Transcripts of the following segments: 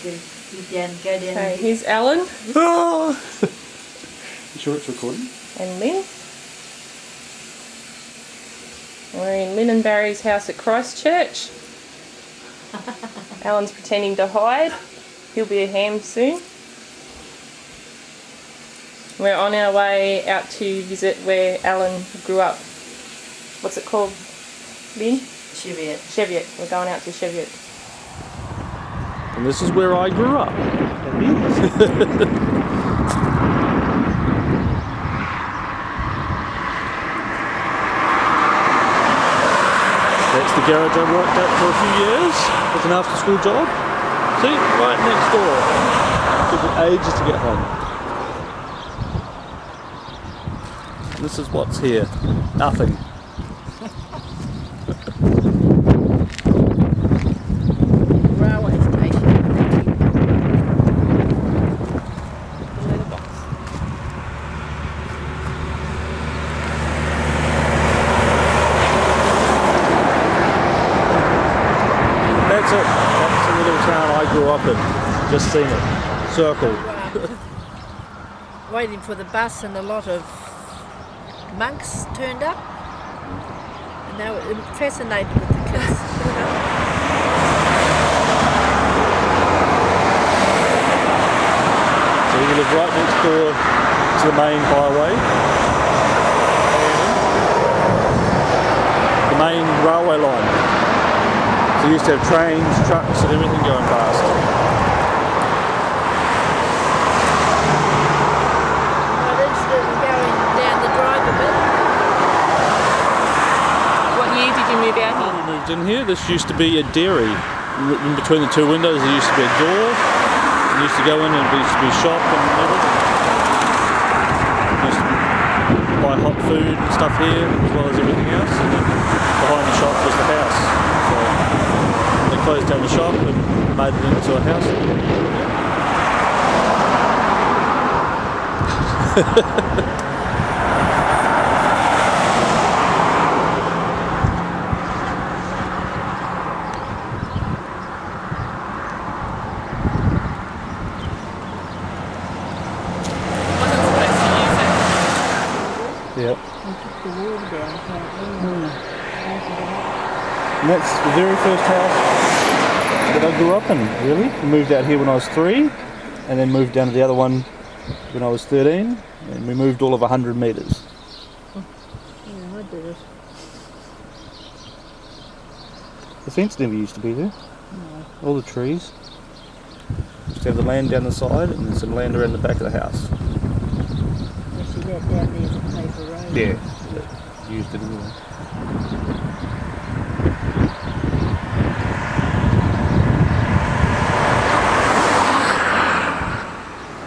Go down. Okay, here's Alan. Oh. You sure it's recording? And Lynn. We're in Lynn and Barry's house at Christchurch. Alan's pretending to hide. He'll be a ham soon. We're on our way out to visit where Alan grew up. What's it called, Lynn? Cheviot. Cheviot. We're going out to Cheviot. And this is where I grew up. That's the garage I worked at for a few years as an after school job. See, right next door. Took me ages to get home. And this is what's here. Nothing. Railway station. That's it. That's the little town I grew up in. Just seen it. Circle. Waiting for the bus, and a lot of monks turned up, and they were fascinated with the kids. So we live right next door to the main highway. The main railway line. So you used to have trains, trucks and everything going past. I'm interested in going down the drive a bit. What year did you move out When here? we moved in here, this used to be a dairy. In between the two windows there used to be a door. You used to go in and there used to be a shop and everything. You used to buy hot food and stuff here as well as everything else. And then behind the shop was the house. So they closed down the shop and made it into a house. Yep. And that's the very first house that I grew up in, really. We moved out here when I was 3, and then moved down to the other one when I was 13, and we moved all of 100 metres. Yeah, I did it. The fence never used to be there. No. All the trees. Just have the land down the side and then some land around the back of the house. See that down there is a paper road. Yeah, used it anyway.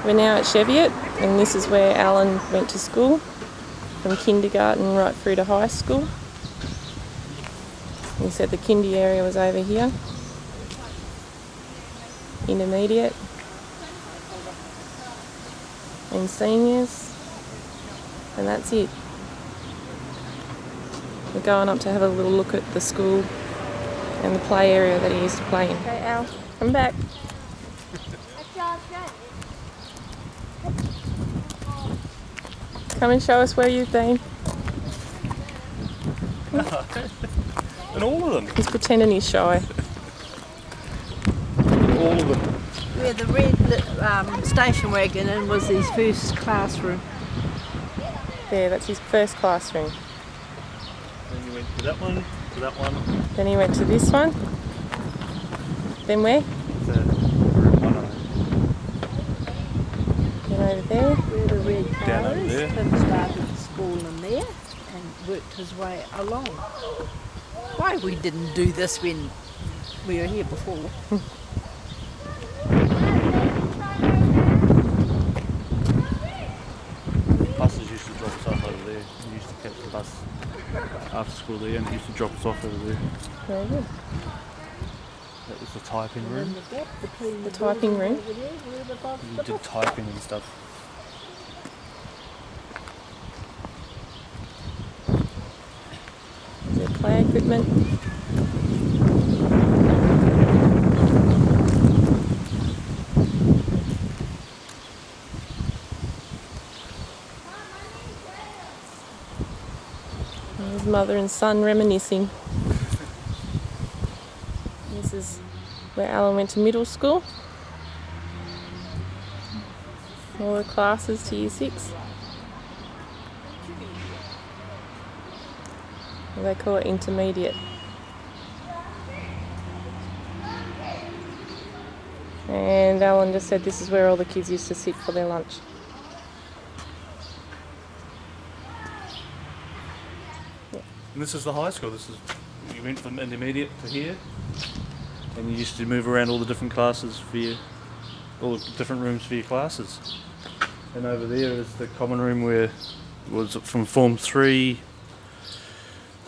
We're now at Cheviot, and this is where Alan went to school, from kindergarten right through to high school. He said the kindy area was over here, intermediate, and seniors, and that's it. We're going up to have a little look at the school and the play area that he used to play in. Okay, Al, come back. Come and show us where you've been. And all of them. He's pretending he's shy. All of them. Where the red station wagon in was his first classroom. There, that's his first classroom. Then you went to that one, to that one. Then he went to this one. Then where? Then over there. Where the red car Down over is. there. Tim started school in there and worked his way along. Why we didn't do this when we were here before? Buses used to drop us off over there. We used to catch the bus after school there and it used to drop us off over there. Very good. That was the typing room. The typing room. We did typing and stuff. The play equipment. mother and son reminiscing. This is where Alan went to middle school. All the classes to year 6. They call it intermediate. And Alan just said this is where all the kids used to sit for their lunch. And this is the high school. You went from intermediate to here, and you used to move around all the different classes all the different rooms for your classes. And over there is the common room where it was from Form 3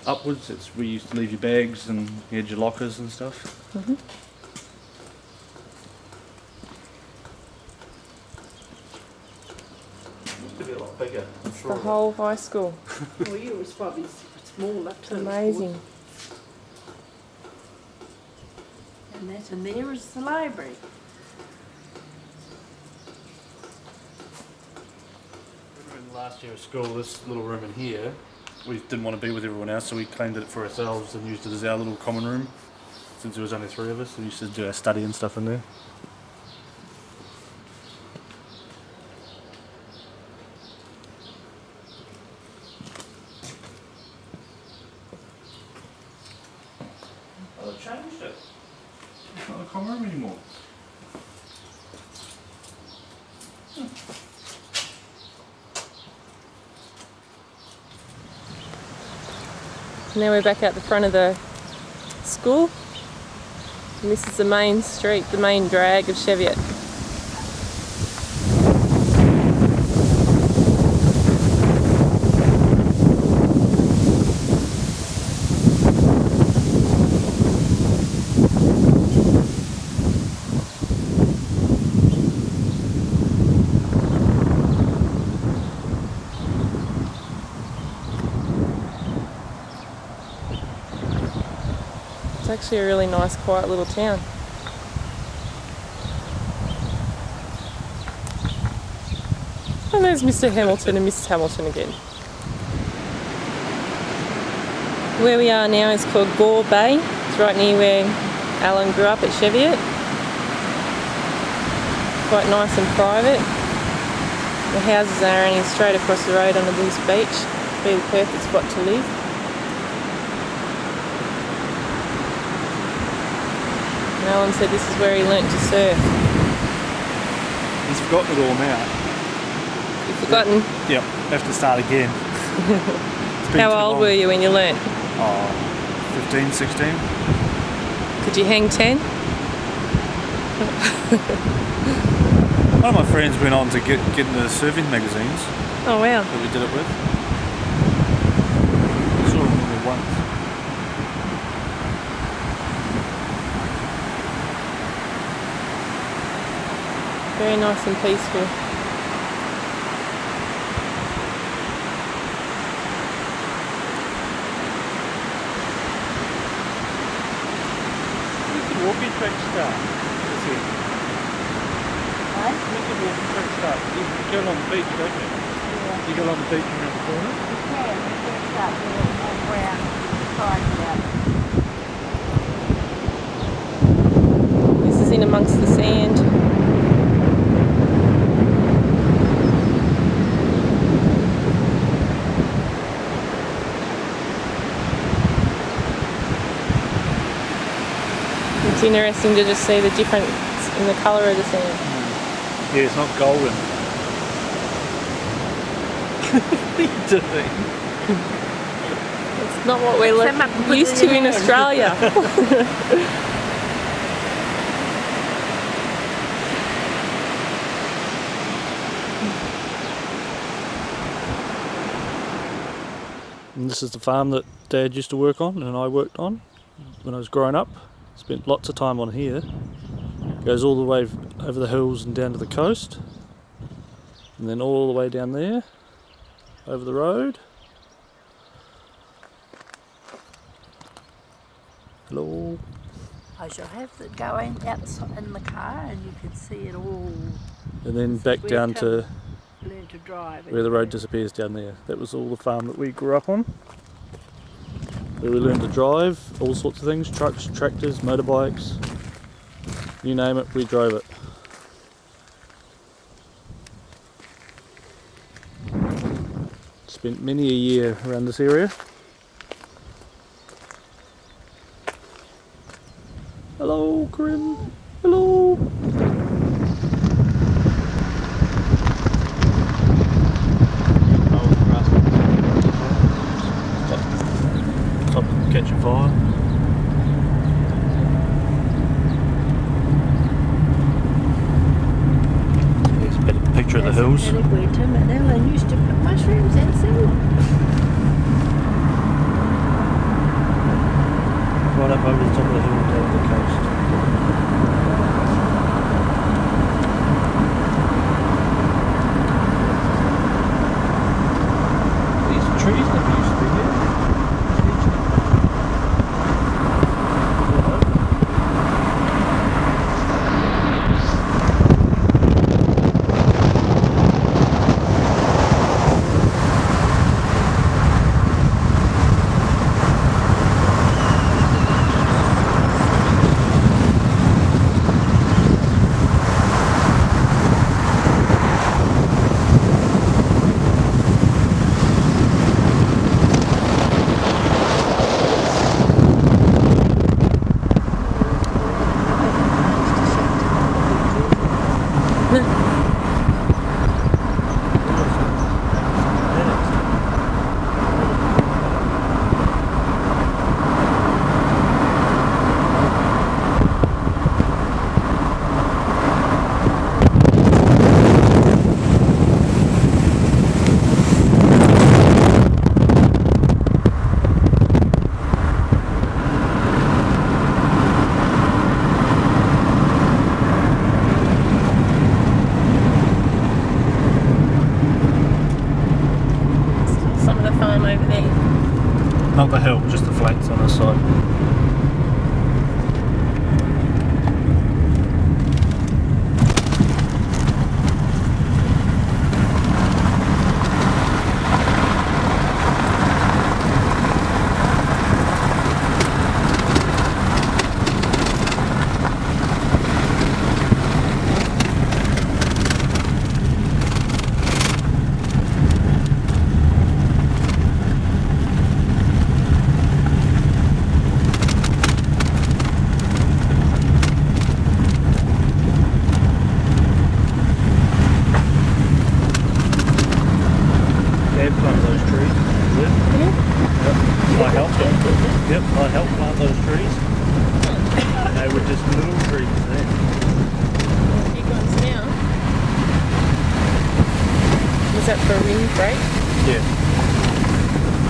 upwards. It's where you used to leave your bags and you had your lockers and stuff. Mm-hmm. Used to be a lot bigger. It's the whole high school. Well, you was probably small up It's to amazing. And there is the library. In last year of school, this little room in here, we didn't want to be with everyone else, so we claimed it for ourselves and used it as our little common room. Since there was only 3 of us, we used to do our study and stuff in there. Oh, they changed it. It's not a common room anymore. Now we're back out the front of the school. And this is the main street, the main drag of Cheviot. It's actually a really nice, quiet little town. And there's Mr. Hamilton and Mrs. Hamilton again. Where we are now is called Gore Bay. It's right near where Alan grew up at Cheviot. Quite nice and private. The houses are only straight across the road onto this beach. Be the perfect spot to live. And Alan said this is where he learnt to surf. He's forgotten it all now. You've forgotten? Yep, have to start again. How old were you when you learnt? Oh, 15, 16. Could you hang 10? One of my friends went on to get into surfing magazines Oh wow. that we did it with. I saw him only once. Very nice and peaceful. Walking track start. That's it. Right? Where's the walking track start? You go along the beach, don't you? Yeah. You go along the beach around the corner. You can start there and walk around the side of that. This is in amongst the sand. It's interesting to just see the difference in the colour of the sand. Yeah, it's not golden. What are you doing? It's not what we're used to in Australia. And this is the farm that Dad used to work on and I worked on when I was growing up. Spent lots of time on here. Goes all the way over the hills and down to the coast. And then all the way down there, over the road. Hello. I shall have it going outside in the car and you can see it all. And then This is back where down it to learn to drive. where the road disappears down there. That was all the farm that we grew up on. where we learned to drive all sorts of things, trucks, tractors, motorbikes, you name it, we drove it. Spent many a year around this area. Hello, Corinne. Hello. Stop catching fire. Here's a bit of a picture of the hills. That's where Tim and Ellen used to put mushrooms and sell. Right up over the top of the hill down the coast. These trees that used to be here. Not the hill, just the flats on the side. Plant those trees. Yep. I helped them. Yep, I helped plant those trees. They were just little trees then. Big ones now. Was that for wind break? Yeah.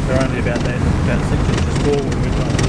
They're only about 6 inches tall when we planted.